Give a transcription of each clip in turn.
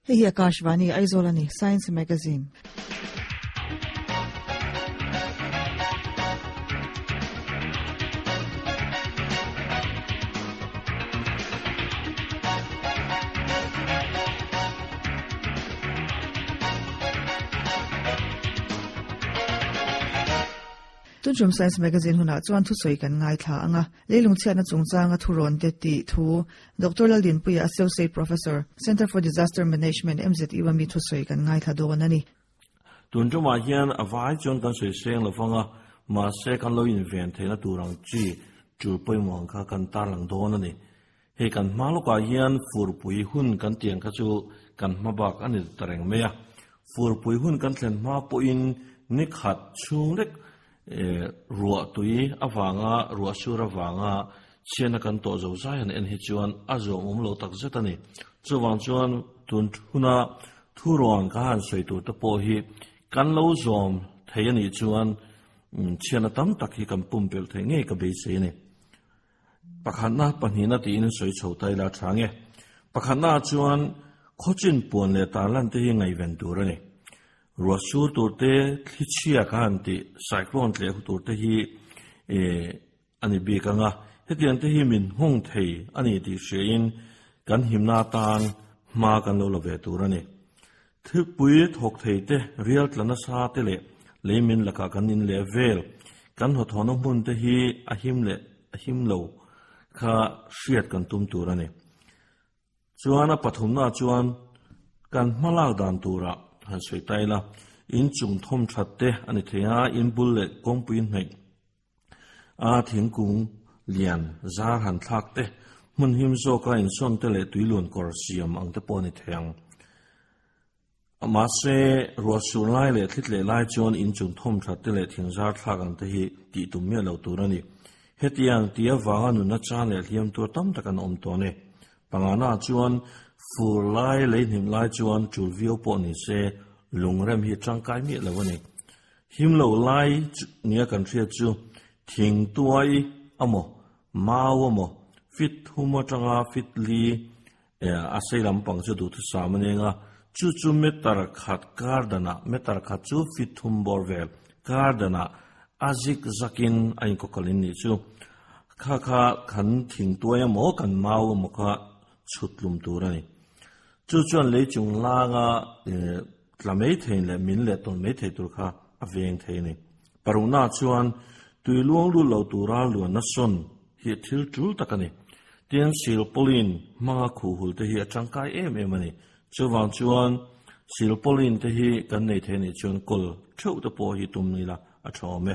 Hei hi Akashvani Aizolani Science Magazine. Tunjum Science Magazine huna chuan thu soi kan ngai tha anga leilung chiana chungchanga thuron te ti thu Dr. Laldin Puya Associate Professor Center for Disaster Management MZE wami thu soi kan ngai tha do nani Tunjum a hian avai chon kan soi seng lawanga ma se kan lo invent thena turang chi chu poimong kha kan tarlang do nani he kan maloka hian furpui hun kan tiang kha chu kan mabak ani tareng meya furpui hun kan thlen ma po in nikhat chungrek ruwa tui avanga ruwa sura vanga chiana kan to zo zaian en hi chuan azo lo tak zetani chuwang chuan tun huna thuron ka han soi tu te po hi kan lo zom theiani chuan chiana tam tak hi kan pumpel the nge ka be se ne pakhana panhina ti in soi chhotai la thange pakhana chuan khochin pon le talan te hi ngai ven turani Ruasur turte thichia kanti cyclone tle turte hi ani bikanga hetian te hi min hong thei ani ti shein kan himna tan ma kan lo love turani thupui thok thei te real tlana sa te le lemin laka kan in level kan ho thono mun te hi ahim lo kha shiat kan tum turani chuana pathumna chuan kan malak dan tura han soi taila in chung thom thatte ani thea in bulle kongpuin nei a thingkung lian zar han thakte mun him zo ka in son te le tuilun kor siam ang te poni theng ama se rosul lai le thitle lai chon in chung thom thatte le thingzar thakang te hi ti tumya lo turani hetiang tia wanga nu na cha le hiam tur tam takan om to ne pangana chuan fur lai lein lai chuan chul vio po ni se lungrem hi changkai mi lawani him lo lai nia kan thria chu thing tuai amo mawo mo fit humo changa fit li asailam pang chu du thu samanenga chu metar khat gardana metar khat chu fit hum borvel gardana azik zakin ain ko kalin ni chu kha khan thing tuai amo kan mawo mo kha chutlum turani chuan le chung la nga la mei thein le min le ton mei thei tur kha aveng theini paruna chuan tuiluang lu lo tura lu na son hi thil tul takani tian sil polin ma khu hul te hi atangkai em ani chuwang chuan sil polin te hi kan nei theini chuan kol theu te po hi tum ni la a thome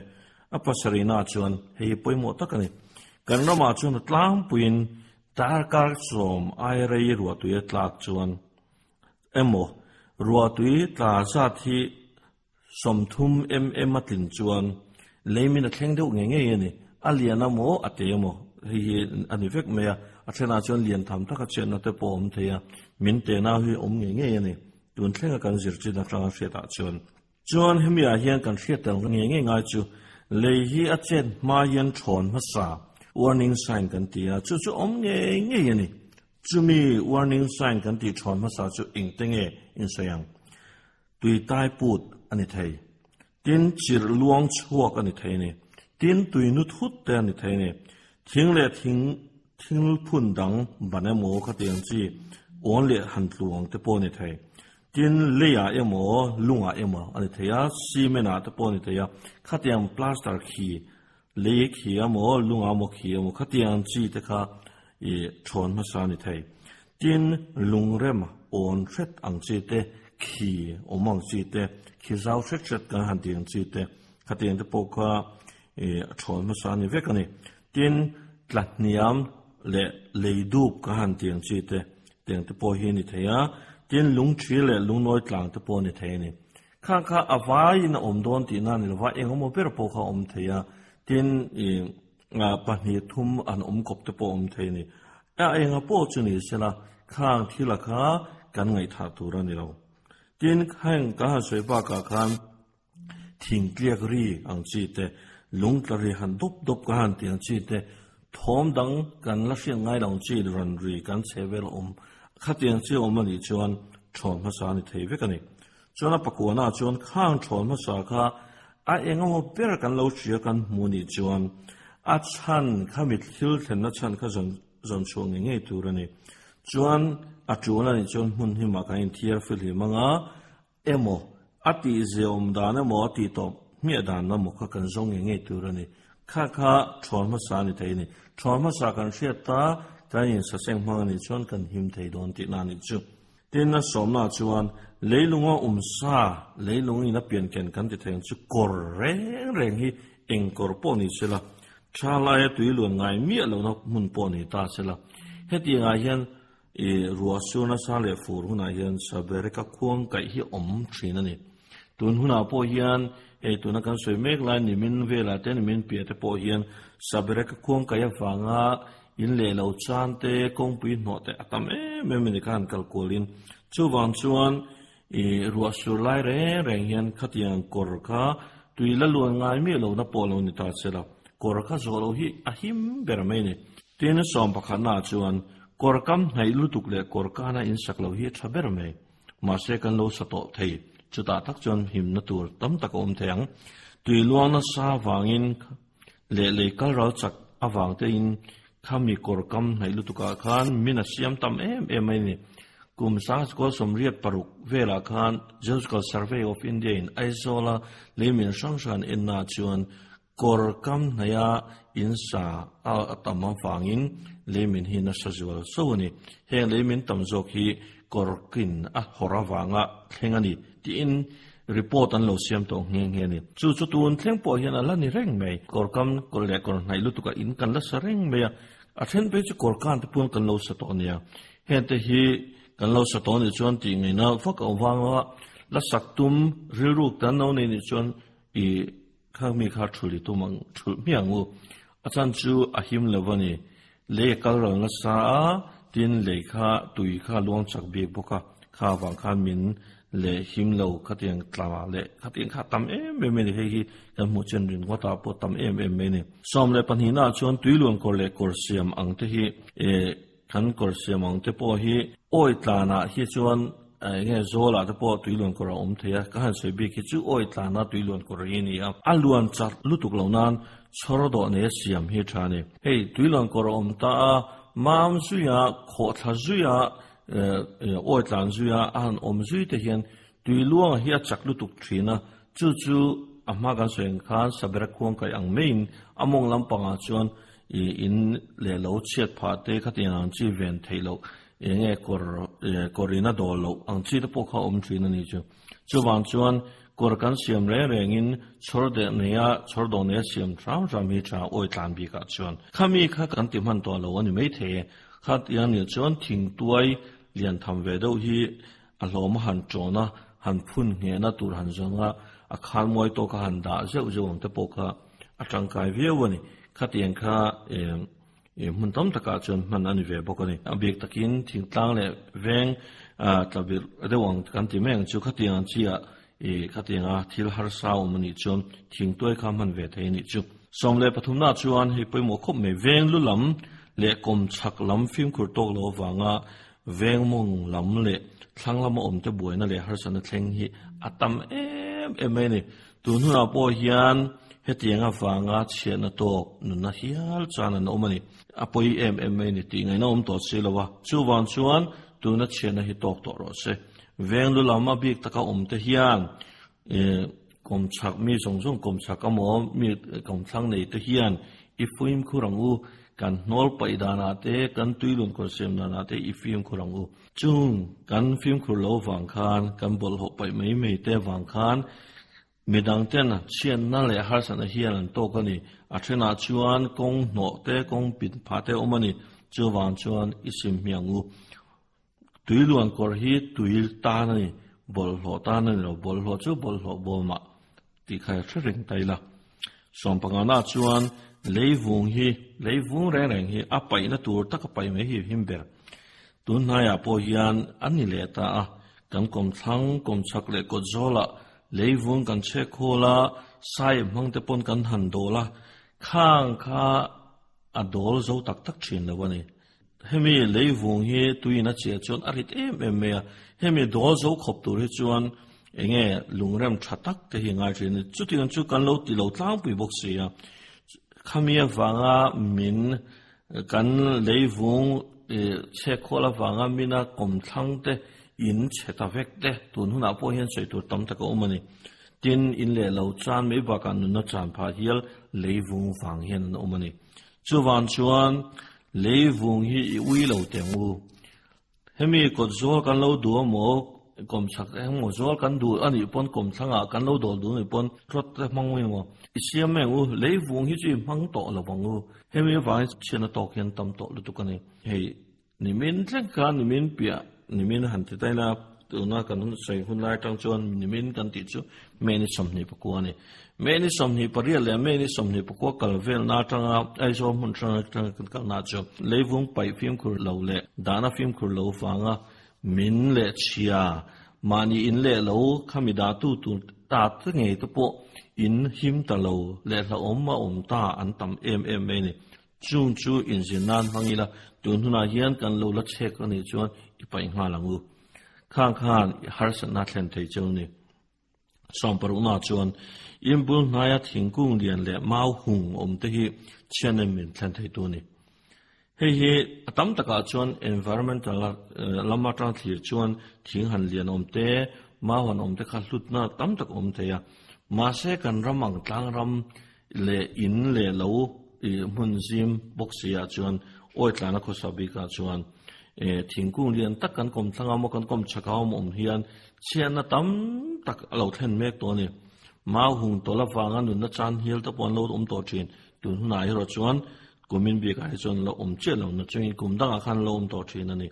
apasarina chuan hei poimo takani kan rama chuan tlang puin tar kar som ai rei ruwa tu ye tlak chuan emo ruwa tui tla za thi somthum matlin chuan leimin a thleng deuh nge ni aliana mo atemo hi ani vek meya athena chuan lian tham taka chen na te pom theya min te na hi nge ni tun thlenga kan zir chi na tanga hriata chuan hemia hian kan hriatel nge nga chu lei hi a chen ma hian thon masa warning sign kan tia chu nge ni chumi warning sign kan ti thon masa chu ingtenge in sayang tui tai put ani thei tin chir luang chuak ani thei ni tin tui nu thut te ani thei ni thing le thing phun dang bana mo kha tiang chi on le han tluang te po ni thei tin leya emo lunga emo ani theya simena te po ni theya kha tiang plaster khi le khi amo lunga mo khi amo kha tiang chi te kha thon masa ni thei tin lungrem on thret ang chi te khi omang chi te khi zau thret ka han tiang chi te kha tiang te po kha thon masa ni vekani tin tlatniam le leidup ka han tiang chi te tiang te po hi ni theya tin lung thri le lung noi tlang te po ni thei ni kha avai na om don ti na ni wa engom per po kha om theya tin nga pahni thum an kop te po om thei ni enga po chu ni sela khang thila kha kan ngai tha tura ni lo tin khang ka soi ba ka khan thing kliak ri ang chi te lung tlari han dop ka han tiang chi te thom dang kan la fian ngai long chi ran ri kan chevel khatiang chi omani chuan chọn mà sa ni thấy với cái này cho nó bắt qua na chọn khang chọn mà sa kha em ngô bê kan lâu chia kan muni chọn chan khamit hil then na chan kha zon chuang nge tu ra ni chọn chọn na ni chọn mun hi ma kain thiar fil hi manga emo ati zeom da na mo ati to mi dan na mo kha kan zong nge tu ra ni kha chọn mà sa ni thấy ni chọn mà sa kan sia ta ta yin sa seng ma ni chọn kan him thei don ti na ni chu tin na som na chuan leilunga sa leilungi na pian ken kan ti theng chu kor reng hi engkor po ni sela chala ya tuilun ngai mi lo na mun po ni ta sela heti nga hian ruasu na sa le fur huna hian sabere ka khuang kai hi thina ni tun huna po hian tuna kan soi mek lai ni min vela te ni min pia te po hian sabere ka khuang kai awanga in le lo chan te kong pi no te atam me ni kan kal kolin chu wang chuan ruasu lai reng hian khatiang kor kha tuila luan ngai mi lo na polo ni ta sela kor kha zolo hi ahim bermai ni tin som pakha na chuan kor kam hnai lutuk le kor kana in saklo hi thaber mai ma se kan lo sato thei chuta tak chuan him na tur tam tak om theng tui luang na sa wangin le kal ro chak awang te in khami kor kam hnai lutuka khan mina siam tam mai ni kum sa ko somriat paruk vela khan Geological Survey of India in Aizola lemin sangshan in na chuan kor kam naya in sa atamam fangin lemin hi na sajual so ni he lemin tamjok hi korkin a horawanga thlengani ti in report an lo siam to nge ni chu tun thleng po hian ala ni reng mai korkam korle kor nai lutuka in kan la sareng me a then pe chu korkan te pun kan lo sa to nia he te hi kan lo sa to ni chuan ti ngai na fak awanga la saktum rilruk tan no ni chuan I khami kha thuli tu mang thul miangu achan chu ahim lewani le kal ro nga sa tin le kha tui kha luang chak be boka kha wang kha min le him lo khatiang tla le khatiang kha tam me ni he kan mu chen rin wata po tam me ni som le pan hi na chon tui luang ko le kor siam ang te hi kan kor siam ang te po hi oi tla na hi chuan nghe zola te po tuilon ko ra thea ka han se bi ki chu oi tla na tuilon ko ri ni a aluan chat lutuk lo nan chorodo ne siam hi thani hey tuilon ko ra ta mam su ya kho tha zu ya oi tlan zu ya an zu te hian tuiluang hi chak lutuk thina chu ama kan soeng khan sabra khong kai ang main among lampanga chuan in le lo chet pha te khatiang chi ven thailo nghe corina dolo ang chi te pokha thina ni chu wang chuan kor kan siam reng in chorde ne siam tram mi cha oi tlan bi ka chuan khami kha kan ti man to lo ani mai the khat yang ni chuan thing tuai lian tham ve do hi a hlom han chona han phun nge na tur han zonga a khan moi to ka han da zeu te pokha a tangkai viewani khatiang kha mun tam taka chun man ani ve bokani abek takin thingtlang le veng tabir dewang kan ti meng chu khatiang chia khatianga thil har sao mani chun thingtoi kha man ve thei ni chu somle pathumna chuan hi poimo khop me veng lulam le kom chak lam phim khur tok lo wanga veng mong lam le thanglam te buaina le har san thleng hi atam ni tunhuna po hian hetianga wanga chena to nuna hial chana no mani apoi ni ti ngai nom to silawa chuwan chuan tuna chena hi tok to ro se venglu lama bik taka te hian kom chak mi song kom chak amo mi kom thang nei te hian ifuim khurangu kan nol paidana te kan tuilun ko semna te ifim khurangu chung kan film khulo wang khan kan bol ho pai mai te wang khan midang ten chian na le har san hian an to kani athena chuan kong no te kong pin pha te omani chuwan chuan isim miangu tuiluan kor hi tuil ta ni bol ho ta ni ro bol ho chu bol ho boma ti khai thring taila som pangana chuan leivung reng hi apai na tur tak pai me hi himber tun na ya po hian ani le ta kan kom thang kom chak le ko zola leivung kan che khola sai mang te pon kan han dola khang kha adol zo tak thin lawani hemi leivung hi tuina che chon arit em me hemi dozo khop tur hi chuan enge lungrem thatak te hi ngai rin chutin chu kan lo ti lo tlang pui bok sia khamia wanga min kan leivung che khola wanga mina kom thlang te in cheta vek te tun huna po hian sei tur tam tak omani tin in le lo chan me ba kan na chan pha hial leivung wang hian omani chuwan chuan leivung hi ui lo tengu hemi ko zo kan lo du mo kom chak mo zo kan du ani pon kom thanga kan lo dol du ni pon trot te mangwi mo isiam me u leivung hi chi mang to lo wangu hemi vai chena to khian tam to lu tu kan hei nimin tleng ka nimin pia nimin han te tai la tuna kan sei hun lai tang chon nimin kan ti chu me ni som ni pakwa ni me ni som ni parial le me ni som ni pakwa kal vel na tanga ai zo mun tang kan na chu leivung pai phim khur lo le dana phim khur lo fanga min le chia mani in le lo khamida tu ta te nge to po in him ta lo le la omma ta an tam em me ni chung chu in jinan hangila tun huna hian kan lo la chek ani chuan ipai nga langu khang khan har sana thlen thei choni sompar una chuan imbul naya thingkung lian le mau hung te hi chanem min thlen thei tu ni hei atam taka chuan environmental lama tang thlir chuan thing han lian te mau han te kha hlutna tam tak te ya ma se kan ramang tlang ram le in le lo mun zim boxia chuan oi tlana ko sabika chuan thingkung lian tak kan kom thanga mo kan kom chakaw mo hian chiana tam tak lo thlen mek to ni mau hung to la wanga nun na chan hil to pon lo to thin tun na hi ro chuan kumin bi ka chuan lo che lo na chung kum dang khan lo to thin ani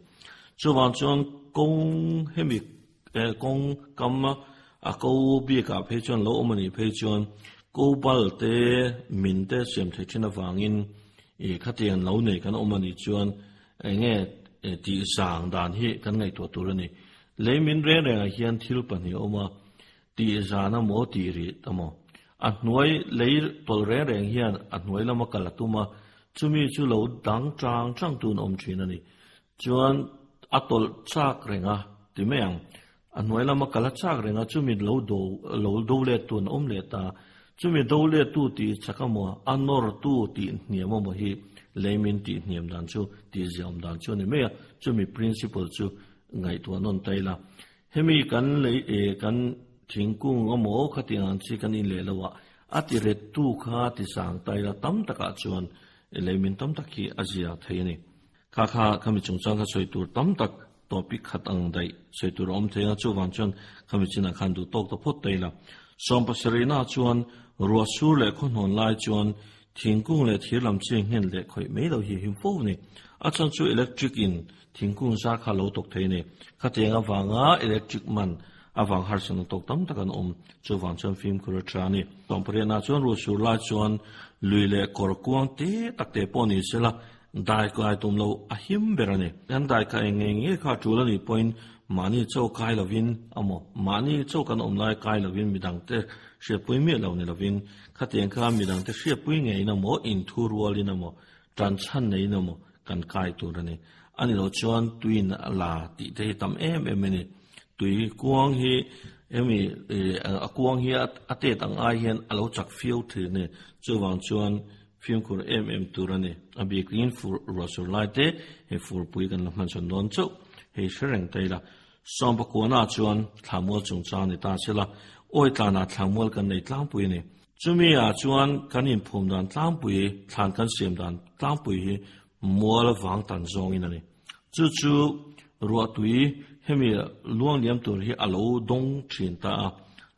chuwan chuan kong hemi kong kam a ko bi ka phe chuan lo mani phe chuan ko bal te min te sem the china wangin khatian lo nei kan omani chuan nge ti sang dan hi kan ngai to turani leimin re re hian thil pani oma ti zana mo ti ri tamo a hnuai leir tol re re hian a hnuai lama kalatuma chumi chu lo dang chang tun om thinani chuan atol chak renga ti meang a hnuai lama kala chak renga chumi lo do le tun om le ta chumi do le tu ti chakamo anor tu ti niamo mo hi leimin ti niam dan chu ti ziam dan chu ni me chumi principle chu ngai tu non taila hemi kan lei kan thingkung amo khatingan chi kan in le lawa ati re tu kha ti sang taila tam taka chuan leimin tam takhi azia theini kha kami chungchang kha soi tur tam tak topic khatang dai soi tur om thea chu wan chon kami china khan du tok to phot taila sompa serena chuan ruasur le khon hon lai chuan thingkung le thirlam che nghen le khoi me lo hi him fo ni achang chu electric in thingkung sa kha lo tok theini khatenga wanga electric man awang har san tok tam takan chu wang chon film kur trani tomprena chuan ruasur lai chuan luile korkuang te takte poni sela dai kai tum lo ahim berani an dai ka nge kha tulani point mani chau kai lovin amo mani chau kan lai kai lovin midang te she pui me lo ne lovin khateng kha midang te she pui nge na mo in thur wali na mo tran chan nei na mo kan kai tu rani ani lo chuan tuin la ti te tam em ni tui kuang hi emi akuang hi ate tang ai hian alo chak fiu thu ne chuwang chuan film kur turani abi green for rosulite he for pui kan man chon don chu he shreng taila somba kona chuan thamol chungcha ni ta chela oi tlana thamol kan nei tlang pui ni chumi a chuan kanin phum dan tlang pui thlan kan sem dan tlang pui hi mol wang tan zong in ani chu ruwa tui hemi luang liam tur hi alo dong thin ta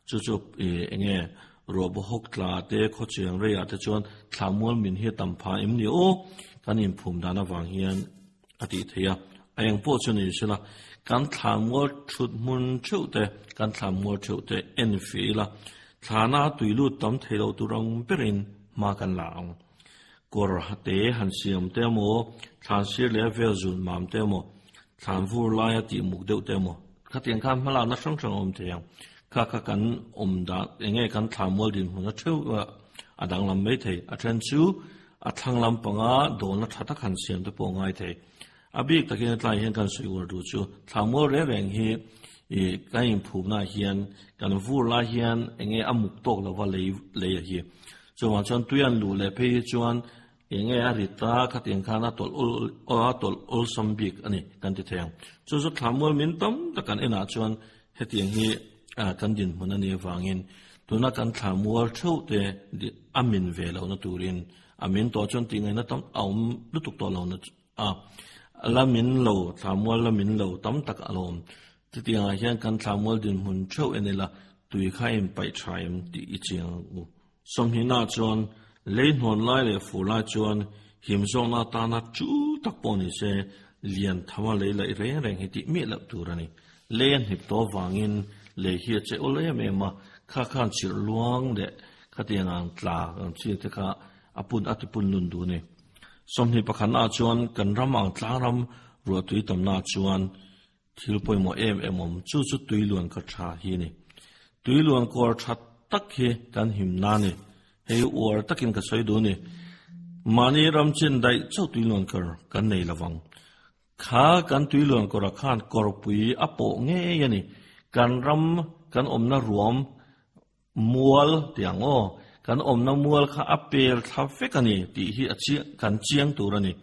chu enge robo hokla te khocheng re ya te chuan thamol min hi tampha imni o kanin phum dana wang hian ati theya ayang po chuni sila kan thamol thut mun chute kan thamol chute en fila thana tuilu tam thelo turang perin ma kan lang kor hate han siam te mo than sir le vel zun mam te mo than vur la ya ti muk deu te mo khateng kan mala na sang om te yang kha kan da enge kan thamol din huna theu adang lam mai thei a than chu a thang lam panga do na thata khan siam te po ngai thei abik takin tlai hian kan soi war du chu thamol re reng hi kan in phu na hian kan vur la hian enge amuk tok lawa le hi chuan chuan tuyan lu le phe chuan enge arita khateng khana tol ul sambik ani kan ti theng chu thamol min tam takan ena chuan hetiang hi kan din mun ani wangin tuna kan thamol thau te amin velo na turin amin to chuan tingai na tam aum lutuk to lo na lamin lo thamol lamin lo tam tak alom tianga hian kan thamol din mun thau enela tui khaim pai thaim ti ichiang u somhina chuan leinon lai le fula chuan himzong na ta na chu tak poni se lian thama le lai reng hiti mi lap turani len hip to wangin le hi che ole me ma kha khan chir luang de khatiang ang tla chi te kha apun atipun lun du ne somni pakhan a chuan kan ramang tlaram ro tui tam na chuan thil poimo em chu tui luan ka tha hi ni tui luan kor that tak hi kan him na ni hei or takin ka soi du ni mani ram chin dai chau tui luan kar kan nei lawang kha kan tui luan kor khan kor pui apo nge yani kan ram kan omna ruam mual tiang o kan omna mual kha apel thafek ani ti hi achi kan chiang turani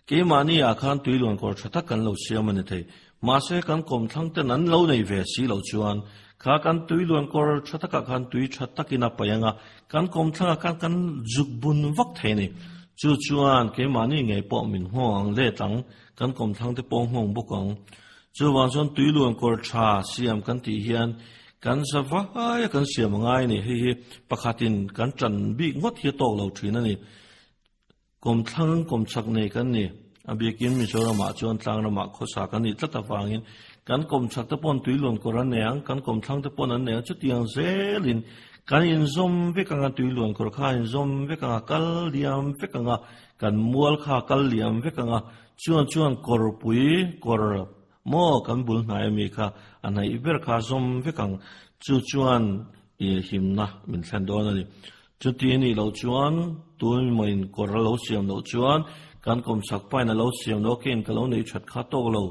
ke mani a khan tui luan kor thata kan lo siam ani thei ma se kan kom thang te nan lo nei ve si lo chuan kha kan tui luan kor thata ka khan tui thata kina payanga kan kom thanga kan juk bun vak thei ni chu chuan ke mani ngei po min hong le tang kan kom thang te pong hong bokang chu wan son tui luan kor tha siam kan ti hian kan sawa ya kan siam ngai ni hi pakhatin kan chan bi ngot hi to lo thina ni kom thang kom chak nei kan ni abikin mi chora ma chuan tlang na ma khosa kan ni tlata wangin kan kom chak te pon tui luan kor an neang kan kom thang te pon an neang chu tiang zelin kan in zom ve kanga tui luan kor kha in zom ve kanga kal liam ve kanga kan mual kha kal liam ve kanga chuan kor pui kor mo kan bul hnai mi kha anai iber kha zom ve kang chuan himna min thlan don ani chu ti ni lo chuan tui moin kor lo siam lo chuan kan kom sak pai na lo siam lo ken ka lo nei that kha to lo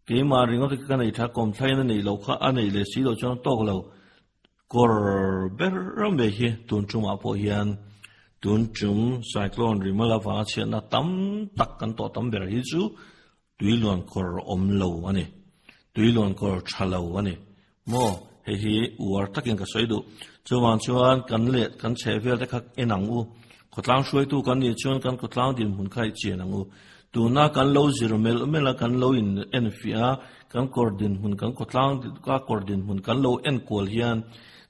ke ma ringo te kan nei tha kom thlai na nei lo kha anei le si lo chuan to lo kor ber me hi tun chuma po hian tun chum cyclone rimala wa chen na tam tak kan to tam ber hi chu tui luan kor om lo ani tui luan kor thalo ani mo hi war takin ka soidu chuan kan le kan chevel te khak enang u khotlang shuai tu kan ni chuan kan khotlang din hun khai chen ang u tu na kan lo zero mel kan lo in en fia kan kor din hun kan khotlang ka kor din hun kan lo en kol hian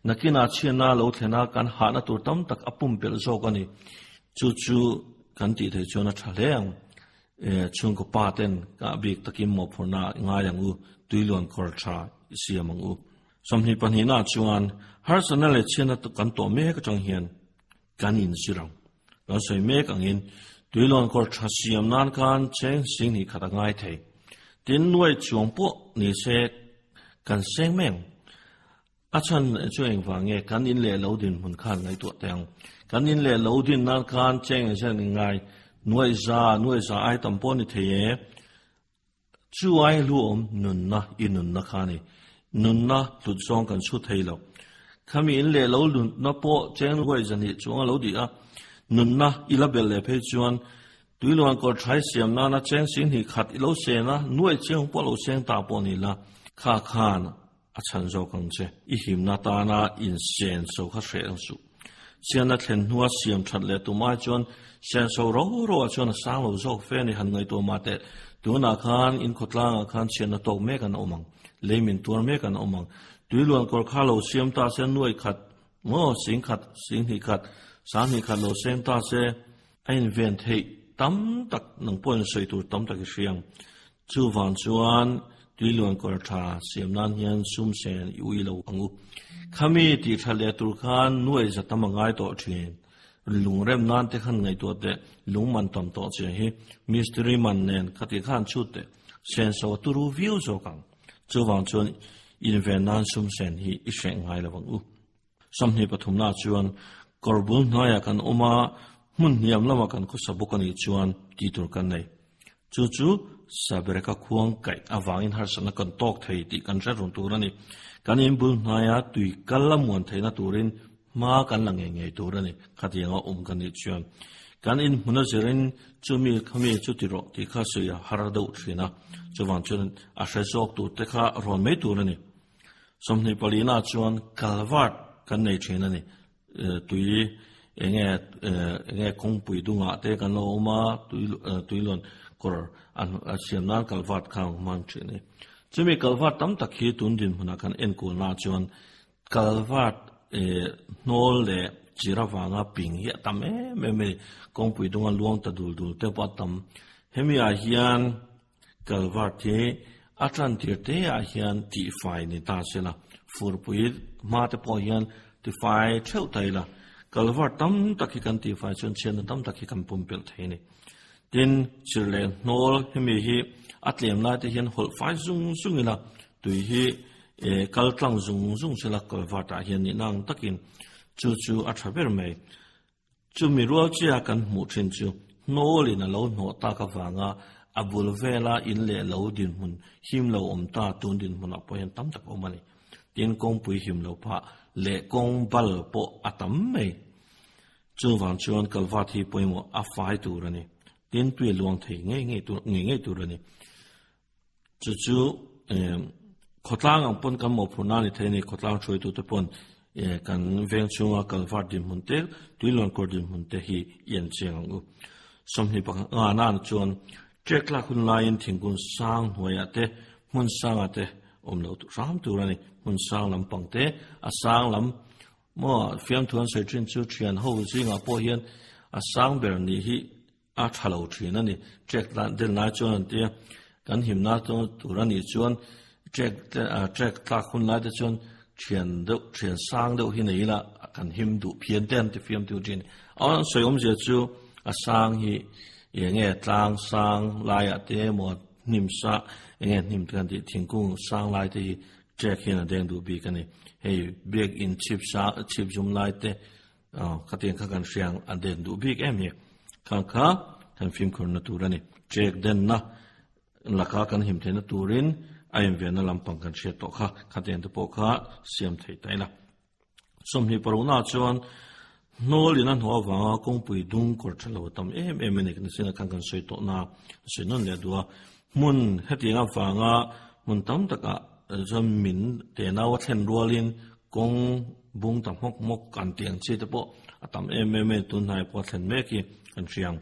nakina chena lo thena kan ha na tur tam tak apum pel zo kani chu kan ti thei chuan a thaleng chung ko paten ka bik takim mo phorna nga yang u tuilon kor tha siamang u somni panhina chuan har sanale chena to kan to me ka chang hian kan in sirang lo sei me kang in tuilon kor tha siam nan kan cheng sing ni khata ngai thei tin nuai chuang po ni se kan seng meng achan chueng wange kan in le lo din hun khan ngai to teng kan in le lo din nan kan cheng sen ngai nuai za ai tam po ni theye chu ai lu om nun na inun na khani nun na tu song kan chu thei lo khami in le lo lun na po cheng nuai zani chuang lo di a nun na ilabel le phe chuan tuilon ko thai siam na na cheng sin hi khat ilo se na nuai cheng po lo seng ta po ni la kha khan a chan zo kang che I him na ta na in sen so kha shreng su sian na thlen nuwa siam that le tu ma chuan sen so ro chuan sang lo zo fe ni han ngai to ma te tu na khan in khotlang khan chen na tok me kan omang leimin tur me kan omang tuilon ko kha lo siam ta sen nuai khat mo sing hi khat sang hi khat lo sem ta se ein ven thei tam tak nang pon sei tu tam tak siang chu van chuan tuilon ko tha siam nan hian sum sen ui lo angu khami ti thale tur khan nuai za tamangai to thin lungrem nan te khan ngai to te lungman tam to che hi mystery man nen khati khan chu te sen so turu view zo kang chu wang chuan in ven nan sum sen hi I sheng ngai lo u samni pathum na chuan korbul naya kan oma mun niam lama kan ko sabukani chuan ti tur kan nei chu sabereka khuang kai awangin harsana kan tok thei ti kan ra run turani kan in bul naya tui kalamon theina turin ma kan lange nge turani khatianga kan ni chuan kan in munazerin chumi khami chutiro ti kha suya harado thina chuwang chuan a hresok tu te kha ron me turani somni palina chuan kalvat kan nei thina ni tui enge kongpui dunga te kan lo ma tuilon kor an siamnan kalvat khang mang chini chumi kalvat tam takhi tundin huna kan enkul na chuan kalvat nol le chirawanga ping hi tam me kongpui dunga luang ta dul te patam hemi a hian kalvat te atran te a hian ti fai ni ta sela furpui ma te po hian ti fai theu taila kalvar tam takhi kan ti fai chon chen tam takhi kan pumpel theini tin chirle nol hemi hi atlem la te hian hol fai zung ila tui hi kaltlang zung sela kalvar ta hian ni nang takin chu athaber mai chu mi rual chia kan mu thin chu nol in lo no ta ka wanga abul vela in le lo din mun him lo ta tun din mun apo hian tam tak omani tin kong pui him lo pha le kong bal po atam mai chu wang chuan kalvat hi poimo a fai tu rani tin tui luang thei nge tu rani chu khotlang ang pon kam mo phuna ni theini khotlang choi tu te pon kan veng chunga kalvat din mun te tui lon kor din mun te hi yen cheng u somni pa nan chuan chekla kun lain thingun sang hoya te mun sang ate omlo tu ram tu rani mun sang lam pangte a sang lam mo fiam thuan se chin chu thian ho zinga po hian a sang ber ni hi a thalo thin ani chekla del na chuan te kan himna to turani chuan chek tla kun la de chuan thian sang do hi nei la kan him du phian ten te fiam tu jin aw soyom je chu a sang hi nge tlang sang lai ate mo nim sa nge nim kan ti thingkung sang lai te check hin a den du bi kan ni hey big in chip zum lai te khateng kha kan siang a den du big em hi kha kan film kor na tu rani check den na laka kan him the na turin aim ve na lampang kan she to kha khateng te po kha siam thei tai la somni paruna chuan nol in an ho wa kong pui dung kor thalo tam em ne kan sina kan soi to na sinon le duwa mun hetinga wanga mun tam taka zam min te na wa thlen rualin kong bung tam mok kan tiang chi te po atam em tun nai po thlen me ki kan siang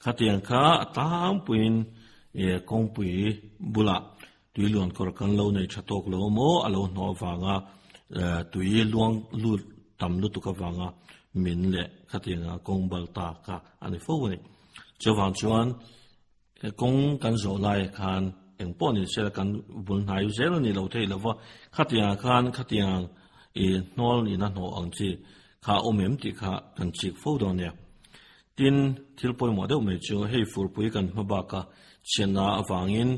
khatiang kha tam puin kong pui bula tuilon kor kan lo nei thatok lo mo alo no wanga tui luang lu tam lu tu ka wanga min le khatinga kong balta ka ani fo ni chawang chuan kong kan zo lai khan eng pon ni se kan bul nai zero ni lo thei lova khatinga nol ni na no ang chi kha omem ti kha kan chik fo do ne tin thil poi mo de me chu hei fur pui kan hba ka chena awangin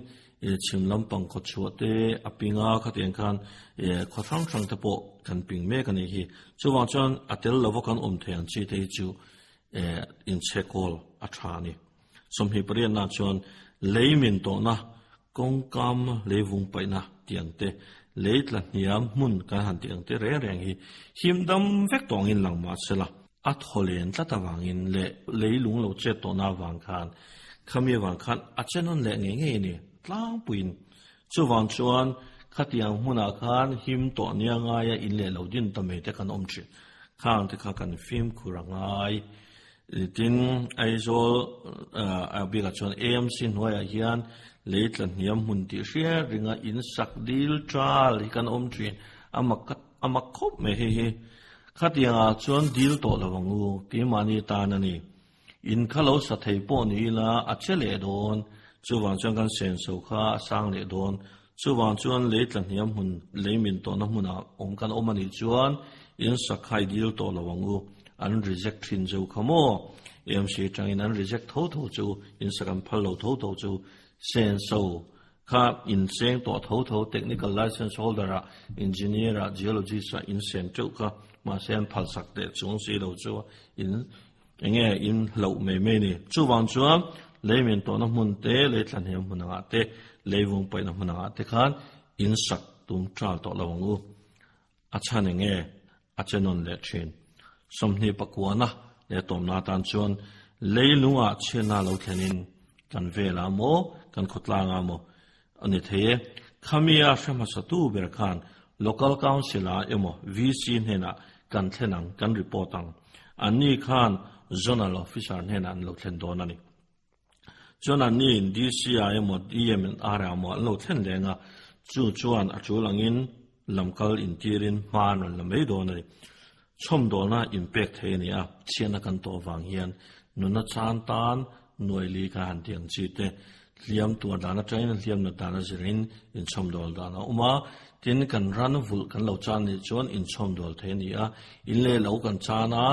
chimlam pang kho chuate apinga khateng khan khothang thang te po kan ping me kan hi chuwang chuan atel lowa kan theng chi te chu in chekol athani somhi parian na chuan leimin to na kongkam levung paina tiangte leitla niam mun ka han tiangte reng hi himdam vek tong in langma sela atholen tlatawangin le leilung lo che to na wang khan khami wang khan achenon le nge ni tlang puin chuwang chuan khatiang huna khan him to nia nga ya in le lo din ta me te kan omchi khang te kha kan film kurangai tin aizol abiga chuan amc noya hian leitlan niam hun ti hria ringa in sak dil tral hi kan omchi amak khop me hi khatianga chuan dil to lawangu ti mani ta na ni in khalo sa thei po ni la achele don chuwang chuan kan sen so kha sang le don chuwang chuan leitlan niam hun leimin to na huna kan omani chuan in sakhai dil to lawangu an reject thin zo khamo MC changin an reject tho chu in sakam phalo tho chu sen so kha in seng to tho technical license holder engineer geologist in sen chu kha ma sen phal sakte chung si lo chu in enge in lo me ni chuwang chuan leimin to na mun te le tlan he mun nga te leivung pai na mun nga te khan in sak tum tral to lawangu achane nge achenon le thin somni pakwana le tom na tan chuan leilunga chena lo thlenin kan vela mo kan khotla nga mo ani the khamia shama satu ber khan local council a emo vc hena kan thlenang kan reportang ani khan zonal officer hena an lo thlen don ani chona ni dc a emo dm ara mo lo thlen lenga chu chuan a chu langin lamkal intirin man la mei don ani chom dona impact he ni a chiana kan to wang hian nuna chan tan noili ka han tiang chi te liam tu dana train liam na dana zirin in chom dol dana uma tin kan ran vul kan lo chan ni chon in chom dol the ni a in le lo kan chana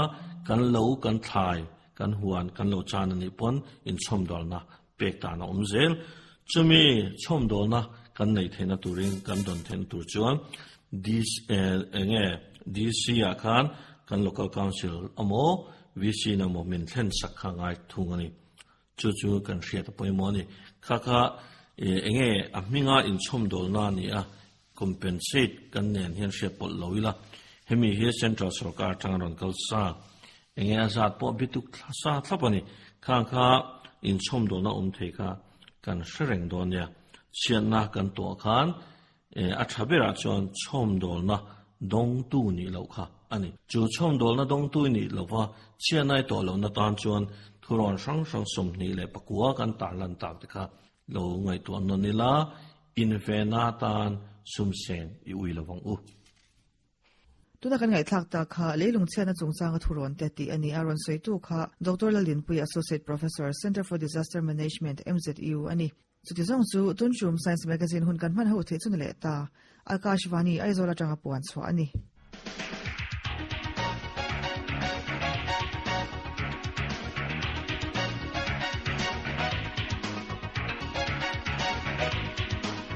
kan lo kan thai kan huan kan lo chan ni pon in chom dol na pek ta na zel chumi chom dol na kan nei the na turin kan don then tur chuan this enge dc a khan kan local council amo vc na mo min thlen sakha ngai thungani chu kan hriat poimoni khakha enge ahminga in chom dol na ni a compensate kan nen hian hriat pol loila hemi he central sarkar tangron kalsa enge azat po bituk sa thlapani khakha in chom dol na theika kan shreng don ya chianna kan to khan a thabera chon chom dol na dong tu ni lo kha ani chu chom dol na dong tu ni lo wa chianai to lo na tan chon thuron sang som ni le pakua kan talan tak kha lo ngai to non ni la in ve na tan sum sen I ui lo wang u tu da kan ngai thak ta kha leilung chena chungchang a thuron te ti ani aron soi tu kha Dr. Lalin Pui Associate Professor Center for Disaster Management MZEU ani chuti zong chu tunchum Science Magazine hun kan man ho the chun le ta Akashvani aizola tanga puan chwa ani